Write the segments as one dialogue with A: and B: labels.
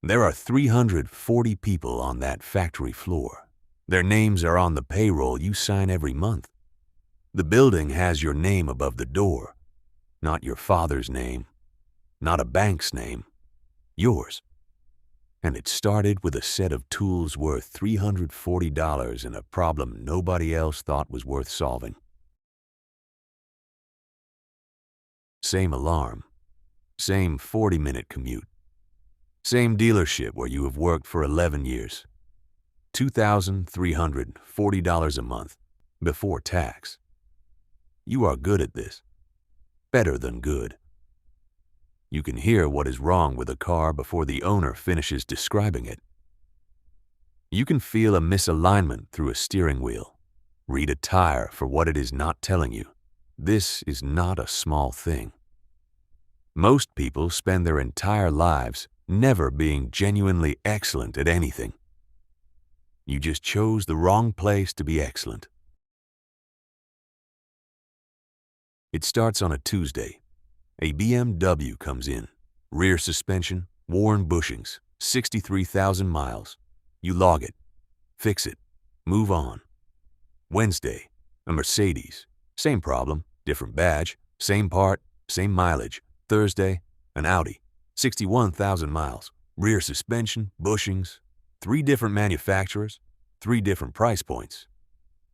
A: There are 340 people on that factory floor. Their names are on the payroll you sign every month. The building has your name above the door, not your father's name, not a bank's name, yours. And it started with a set of tools worth $340 and a problem nobody else thought was worth solving. Same alarm, same 40-minute commute, same dealership where you have worked for 11 years, $2,340 a month before tax. You are good at this, better than good. You can hear what is wrong with a car before the owner finishes describing it. You can feel a misalignment through a steering wheel, read a tire for what it is not telling you. This is not a small thing. Most people spend their entire lives never being genuinely excellent at anything. You just chose the wrong place to be excellent. It starts on a Tuesday. A BMW comes in, rear suspension, worn bushings, 63,000 miles. You log it, fix it, move on. Wednesday, a Mercedes, same problem, different badge, same part, same mileage. Thursday, an Audi, 61,000 miles, rear suspension, bushings, 3 different manufacturers, 3 different price points.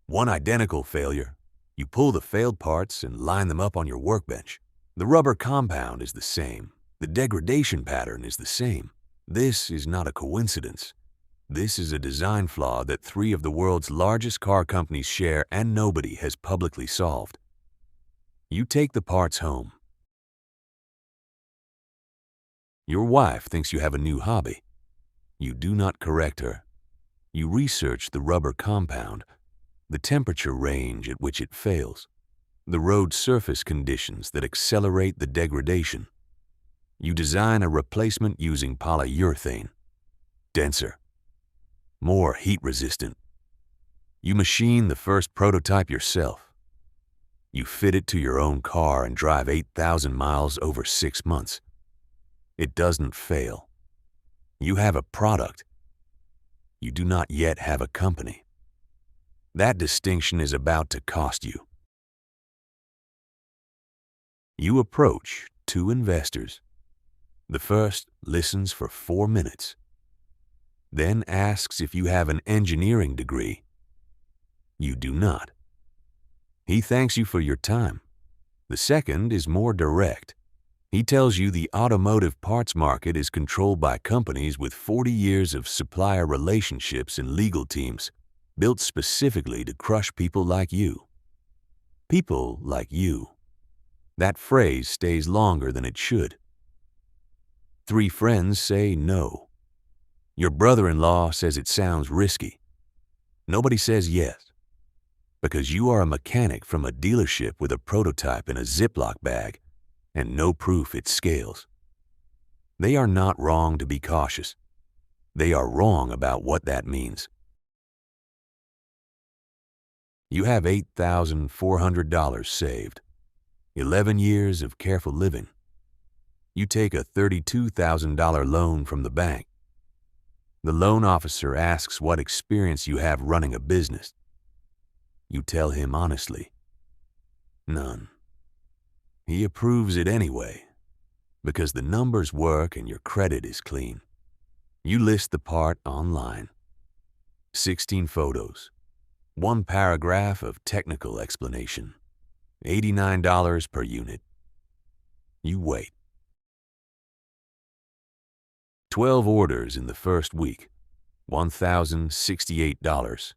A: One identical failure. You pull the failed parts and line them up on your workbench. The rubber compound is the same. The degradation pattern is the same. This is not a coincidence. This is a design flaw that 3 of the world's largest car companies share and nobody has publicly solved. You take the parts home. Your wife thinks you have a new hobby. You do not correct her. You research the rubber compound, the temperature range at which it fails, the road surface conditions that accelerate the degradation. You design a replacement using polyurethane, denser, more heat-resistant. You machine the first prototype yourself. You fit it to your own car and drive 8,000 miles over 6 months. It doesn't fail. You have a product. You do not yet have a company. That distinction is about to cost you. You approach 2 investors. The first listens for 4 minutes, then asks if you have an engineering degree. You do not. He thanks you for your time. The second is more direct. He tells you the automotive parts market is controlled by companies with 40 years of supplier relationships and legal teams, built specifically to crush people like you. People like you. That phrase stays longer than it should. 3 friends say no. Your brother-in-law says it sounds risky. Nobody says yes, because you are a mechanic from a dealership with a prototype in a Ziploc bag and no proof it scales. They are not wrong to be cautious. They are wrong about what that means. You have $8,400 saved, 11 years of careful living. You take a $32,000 loan from the bank. The loan officer asks what experience you have running a business. You tell him honestly, none. He approves it anyway, because the numbers work and your credit is clean. You list the part online. 16 photos. 1 paragraph of technical explanation. $89 per unit. You wait. 12 orders in the first week. $1,068.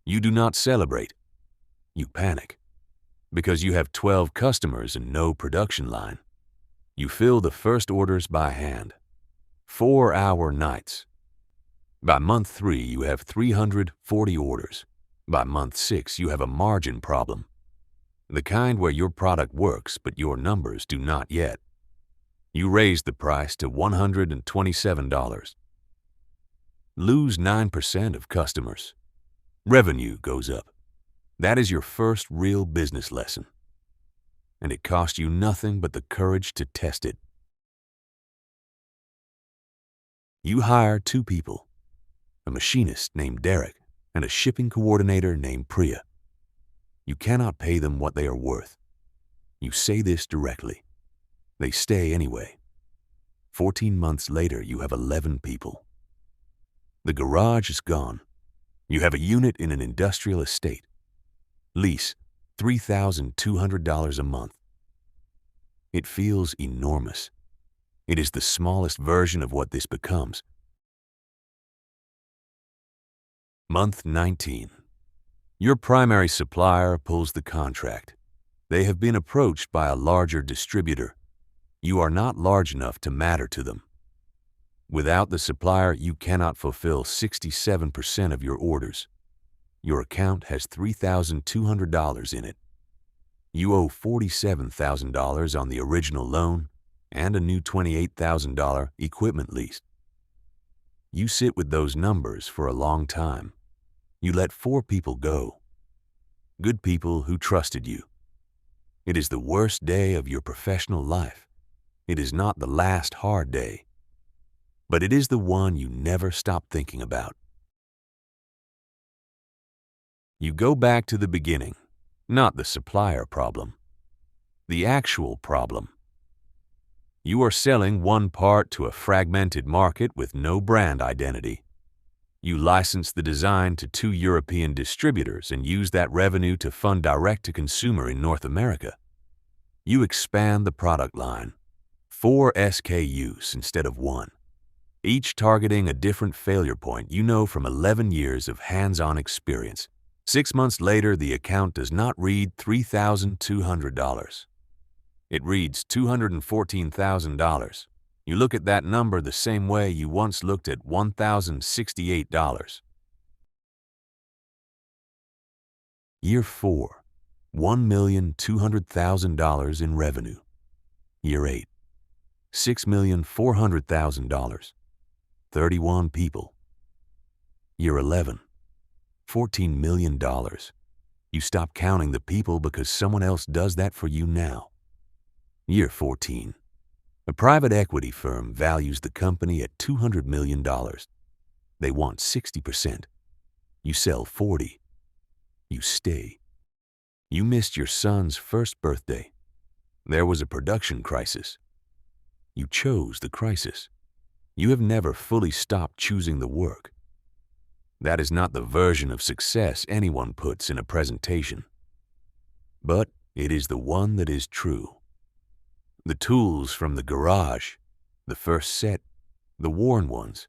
A: You do not celebrate. You panic, because you have 12 customers and no production line. You fill the first orders by hand. 4-hour nights. By month 3, you have 340 orders. By month 6, you have a margin problem. The kind where your product works, but your numbers do not yet. You raise the price to $127. Lose 9% of customers. Revenue goes up. That is your first real business lesson. And it cost you nothing but the courage to test it. You hire 2 people, a machinist named Derek and a shipping coordinator named Priya. You cannot pay them what they are worth. You say this directly. They stay anyway. 14 months later, you have 11 people. The garage is gone. You have a unit in an industrial estate. Lease, $3,200 a month. It feels enormous. It is the smallest version of what this becomes. Month 19. Your primary supplier pulls the contract. They have been approached by a larger distributor. You are not large enough to matter to them. Without the supplier, you cannot fulfill 67% of your orders. Your account has $3,200 in it. You owe $47,000 on the original loan and a new $28,000 equipment lease. You sit with those numbers for a long time. You let 4 people go. Good people who trusted you. It is the worst day of your professional life. It is not the last hard day, but it is the one you never stop thinking about. You go back to the beginning, not the supplier problem, the actual problem. You are selling one part to a fragmented market with no brand identity. You license the design to 2 European distributors and use that revenue to fund direct-to-consumer in North America. You expand the product line, 4 SKUs instead of 1, each targeting a different failure point you know from 11 years of hands-on experience. 6 months later, the account does not read $3,200. It reads $214,000. You look at that number the same way you once looked at $1,068. Year 4, $1,200,000 in revenue. Year 8, $6,400,000, 31 people. Year 11, $14 million. You stop counting the people because someone else does that for you now. Year 14, a private equity firm values the company at $200 million. They want 60%. You sell 40. You stay. You missed your son's first birthday. There was a production crisis. You chose the crisis. You have never fully stopped choosing the work. That is not the version of success anyone puts in a presentation. But it is the one that is true. The tools from the garage, the first set, the worn ones,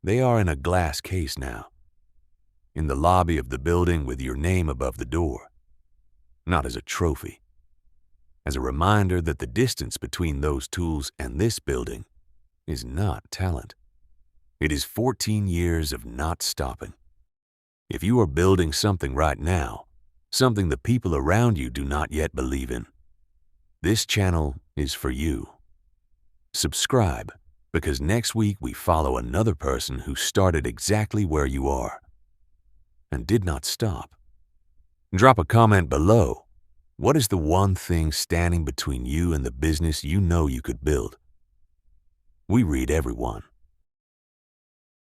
A: they are in a glass case now. In the lobby of the building with your name above the door. Not as a trophy. As a reminder that the distance between those tools and this building is not talent. It is 14 years of not stopping. If you are building something right now, something the people around you do not yet believe in, this channel is for you. Subscribe, because next week we follow another person who started exactly where you are and did not stop. Drop a comment below. What is the one thing standing between you and the business you know you could build? We read everyone.